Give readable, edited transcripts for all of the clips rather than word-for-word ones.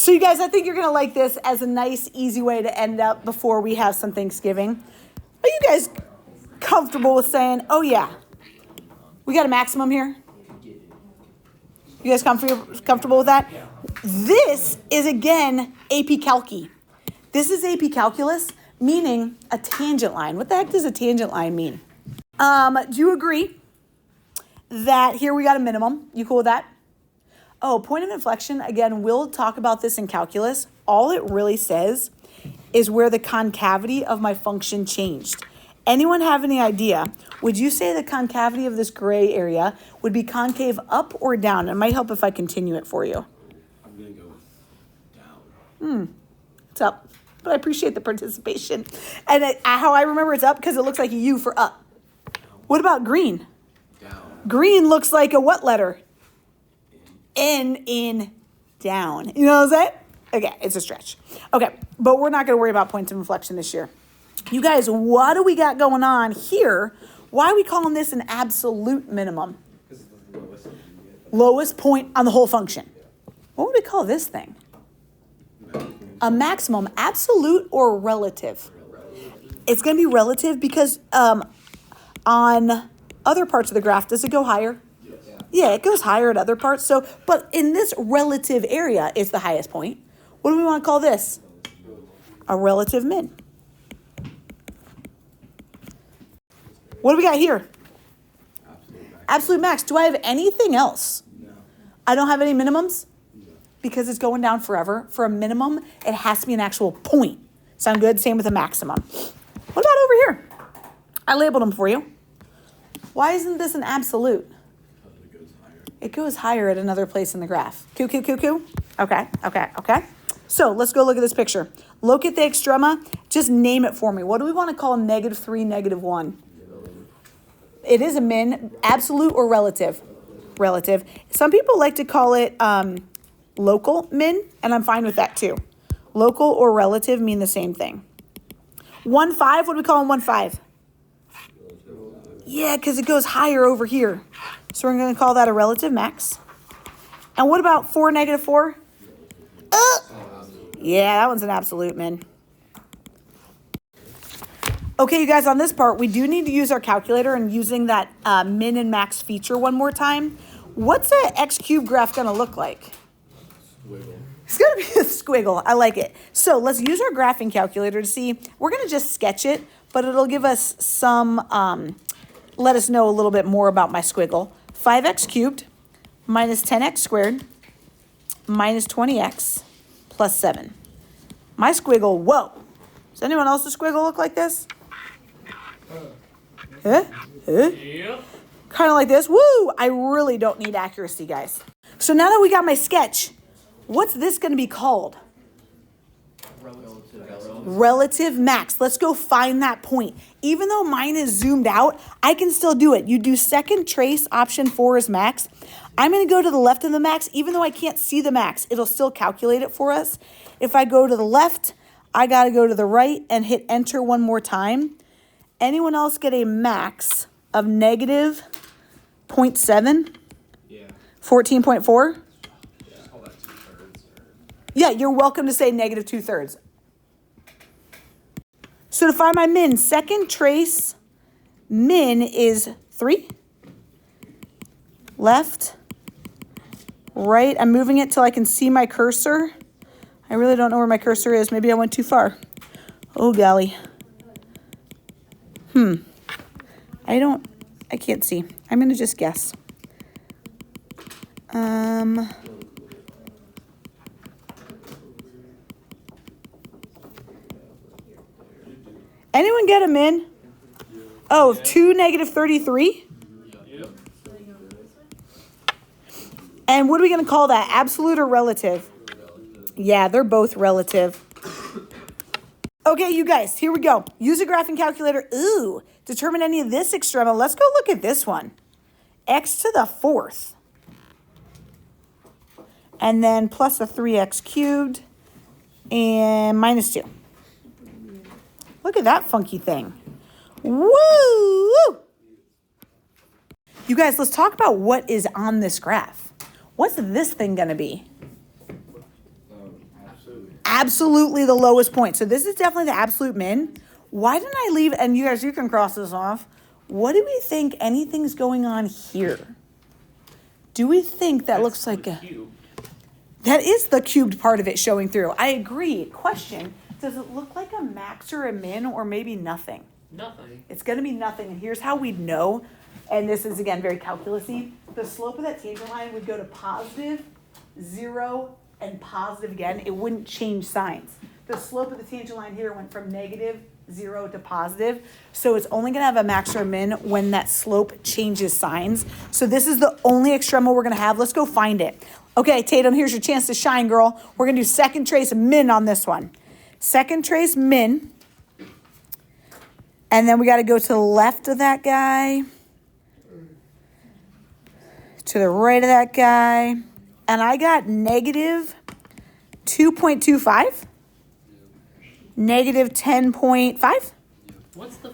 So you guys, I think you're going to like this as a nice, easy way to end up before we have some Thanksgiving. Are you guys comfortable with saying, oh yeah, we got a maximum here? You guys comfortable with that? This is, again, AP Calci. This is AP Calculus, meaning a tangent line. What the heck does a tangent line mean? Do you agree that here we got a minimum? You cool with that? Oh, point of inflection, again, we'll talk about this in calculus. All it really says is where the concavity of my function changed. Anyone have any idea? Would you say the concavity of this gray area would be concave up or down? It might help if I continue it for you. I'm going to go down. It's up, but I appreciate the participation. And how I remember it's up because it looks like a U for up. What about green? Down. Green looks like a what letter? N in down. You know what I'm saying? Okay, it's a stretch. Okay, but we're not going to worry about points of inflection this year. You guys, what do we got going on here? Why are we calling this an absolute minimum? Because it's the lowest. Lowest point on the whole function. What would we call this thing? A maximum, absolute or relative? It's going to be relative because on other parts of the graph, does it go higher? Yeah, it goes higher at other parts. So, but in this relative area, it's the highest point. What do we want to call this? A relative min. What do we got here? Absolute max. Do I have anything else? No. I don't have any minimums? No. Because it's going down forever. For a minimum, it has to be an actual point. Sound good? Same with a maximum. What about over here? I labeled them for you. Why isn't this an absolute? It goes higher at another place in the graph. Coo. Okay. So let's go look at this picture. Look at the extrema. Just name it for me. What do we want to call -3, -1? It is a min, absolute or relative? Relative. Some people like to call it local min, and I'm fine with that too. Local or relative mean the same thing. 1,5, what do we call 1,5? Yeah, because it goes higher over here. So we're going to call that a relative max. And what about 4, -4? Yeah, that one's an absolute min. Okay, you guys, on this part, we do need to use our calculator and using that min and max feature one more time. What's an x cubed graph going to look like? Squiggle. It's going to be a squiggle. I like it. So let's use our graphing calculator to see. We're going to just sketch it, but it'll give us some, let us know a little bit more about my squiggle. 5x cubed minus 10x squared minus 20x plus 7. My squiggle, whoa. Does anyone else's squiggle look like this? Yep. Kind of like this. Woo! I really don't need accuracy, guys. So now that we got my sketch, what's this going to be called? Relative max. Let's go find that point. Even though mine is zoomed out, I can still do it. You do second trace, option 4 is max. I'm going to go to the left of the max. Even though I can't see the max, it'll still calculate it for us. If I go to the left, I got to go to the right and hit enter one more time. Anyone else get a max of -0.7? Yeah. 14.4? Just call that 2/3. Yeah, you're welcome to say -2/3. So to find my min, second trace min is 3. Left, right. I'm moving it till I can see my cursor. I really don't know where my cursor is. Maybe I went too far. Oh, golly. I can't see. I'm going to just guess. Anyone get a min? Oh, 2 -33? And what are we going to call that? Absolute or relative? Yeah, they're both relative. Okay, you guys, here we go. Use a graphing calculator. Ooh, determine any of this extrema. Let's go look at this one. X to the 4th. And then plus a 3x cubed and minus 2. Look at that funky thing. Woo! You guys, let's talk about what is on this graph. What's this thing going to be? absolutely the lowest point. So this is definitely the absolute min. Why didn't I leave, and you guys, you can cross this off. What do we think anything's going on here? Do we think that looks like a... cube. That is the cubed part of it showing through. I agree. Question, does it look like a max or a min or maybe nothing? Nothing. It's going to be nothing. And here's how we'd know. And this is, again, very calculus-y. The slope of that tangent line would go to positive, 0, and positive again. It wouldn't change signs. The slope of the tangent line here went from negative, 0 to positive. So it's only going to have a max or a min when that slope changes signs. So this is the only extrema we're going to have. Let's go find it. Okay, Tatum, here's your chance to shine, girl. We're going to do second trace min on this one. Second trace min. And then we got to go to the left of that guy. To the right of that guy. And I got negative 2.25. Negative 10.5. What's the...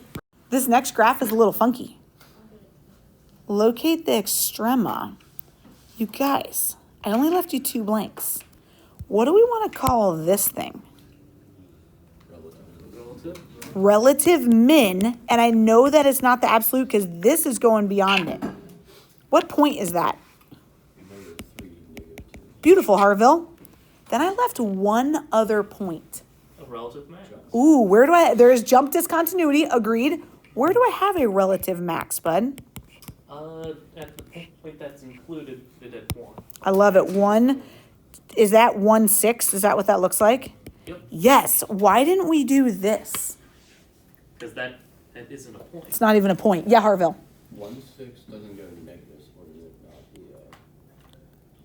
This next graph is a little funky. Locate the extrema. You guys, I only left you 2 blanks. What do we want to call this thing? Relative? Relative min, and I know that it's not the absolute because this is going beyond it. What point is that? Beautiful, Harville. Then I left one other point. A relative max. Ooh, where do I, there is jump discontinuity, agreed. Where do I have a relative max, bud? At the point that's included at 1. I love it. 1, is that 1/6? Is that what that looks like? Yep. Yes. Why didn't we do this? Because that isn't a point. It's not even a point. Yeah, Harville. 1/6 doesn't go to negatives, or is it not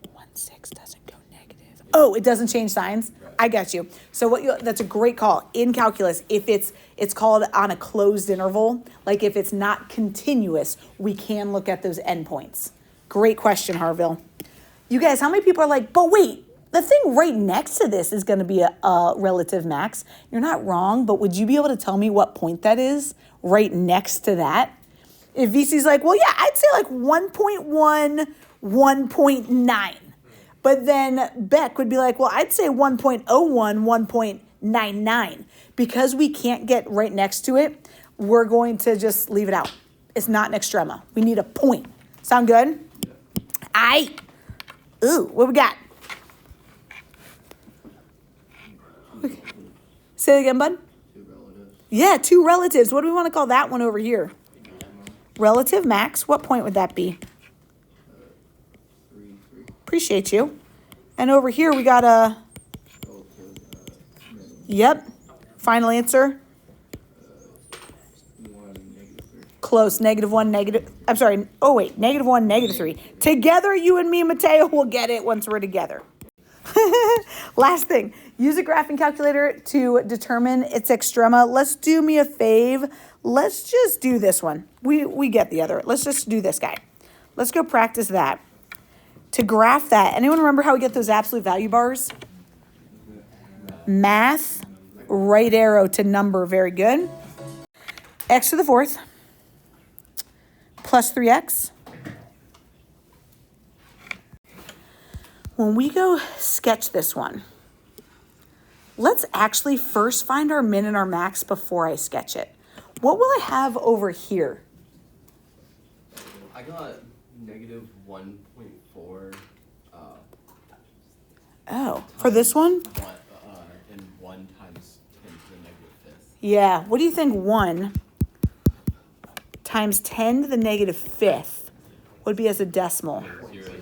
the, 1/6 doesn't go negative. Oh, it doesn't change signs? I got you. So that's a great call. In calculus, if it's called on a closed interval, like if it's not continuous, we can look at those endpoints. Great question, Harville. You guys, how many people are like, but wait, the thing right next to this is going to be a relative max? You're not wrong, but would you be able to tell me what point that is right next to that? If VC's like, well, yeah, I'd say like 1.1, 1.9. But then Beck would be like, well, I'd say 1.01, 1.99. Because we can't get right next to it, we're going to just leave it out. It's not an extrema. We need a point. Sound good? Aight. Ooh, what we got? Say it again, bud. 2 relatives. Yeah, 2 relatives. What do we want to call that one over here? Relative max. What point would that be? 3, 3. Appreciate you. And over here we got a, yep, final answer. 1, -3. Close, -1, negative, I'm sorry, oh wait, -1, -3. Together, you and me, Mateo, will get it once we're together. Last thing, use a graphing calculator to determine its extrema. Let's do me a fave. Let's just do this one. We get the other. Let's just do this guy. Let's go practice that. To graph that, anyone remember how we get those absolute value bars? Math, right arrow to number, very good. X to the 4th plus 3x. When we go sketch this one, let's actually first find our min and our max before I sketch it. What will I have over here? I got negative 1.4. Oh, for this one? And 1 times 10 to the -5th. Yeah, what do you think 1 times 10 to the -5th would be as a decimal? 0, 0, 0, 0.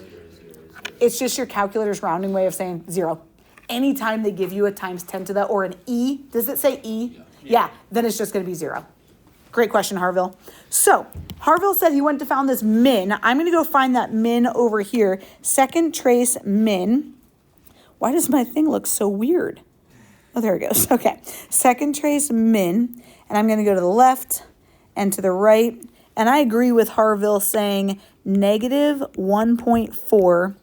It's just your calculator's rounding way of saying 0. Anytime they give you a times 10 to the, or an E, does it say E? Yeah, then it's just going to be 0. Great question, Harville. So, Harville said he went to found this min. I'm going to go find that min over here. Second trace min. Why does my thing look so weird? Oh, there it goes. Okay. Second trace min. And I'm going to go to the left and to the right. And I agree with Harville saying negative 1.4.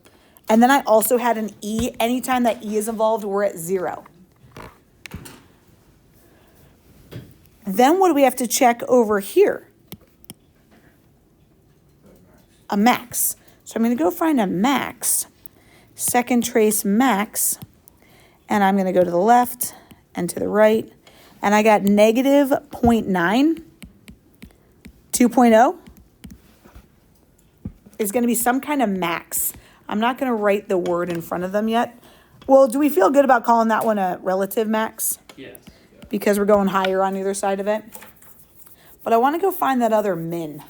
And then I also had an E. Anytime that E is involved, we're at 0. Then what do we have to check over here? A max. So I'm going to go find a max. Second trace max. And I'm going to go to the left and to the right. And I got negative 0.9, 2.0 is going to be some kind of max. I'm not going to write the word in front of them yet. Well, do we feel good about calling that one a relative max? Yes. Because we're going higher on either side of it. But I want to go find that other min.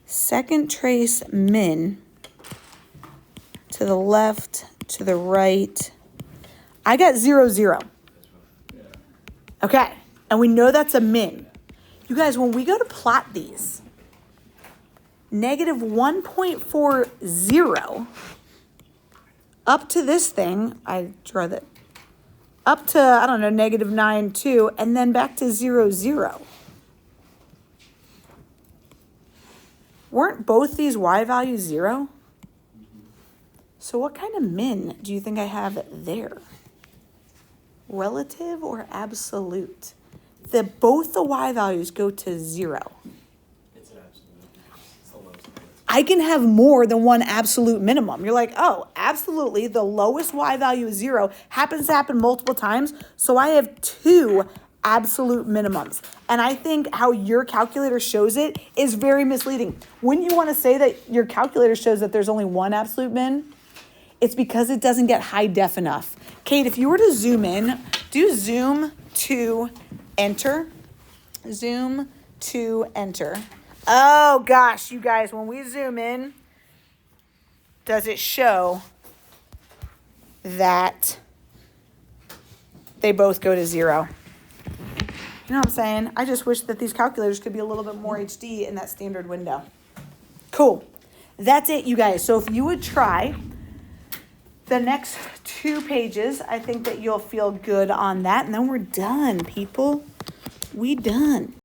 Second trace min to the left, to the right. I got 0, 0. Okay, and we know that's a min. You guys, when we go to plot these, negative 1.40 up to this thing, I draw that, up to, I don't know, negative 9, 2, and then back to 0, 0. Weren't both these y values 0? So what kind of min do you think I have there? Relative or absolute? Both the y values go to 0. It's an absolute. It's the lowest. I can have more than one absolute minimum. You're like, oh, absolutely, the lowest y value is 0. Happens to happen multiple times, so I have 2 absolute minimums. And I think how your calculator shows it is very misleading. Wouldn't you want to say that your calculator shows that there's only one absolute min? It's because it doesn't get high def enough. Kate, if you were to zoom in, do zoom to enter. Zoom to enter. Oh gosh, you guys, when we zoom in, does it show that they both go to 0? You know what I'm saying? I just wish that these calculators could be a little bit more HD in that standard window. Cool. That's it, you guys. So if you would try the next 2 pages, I think that you'll feel good on that. And then we're done, people. We done.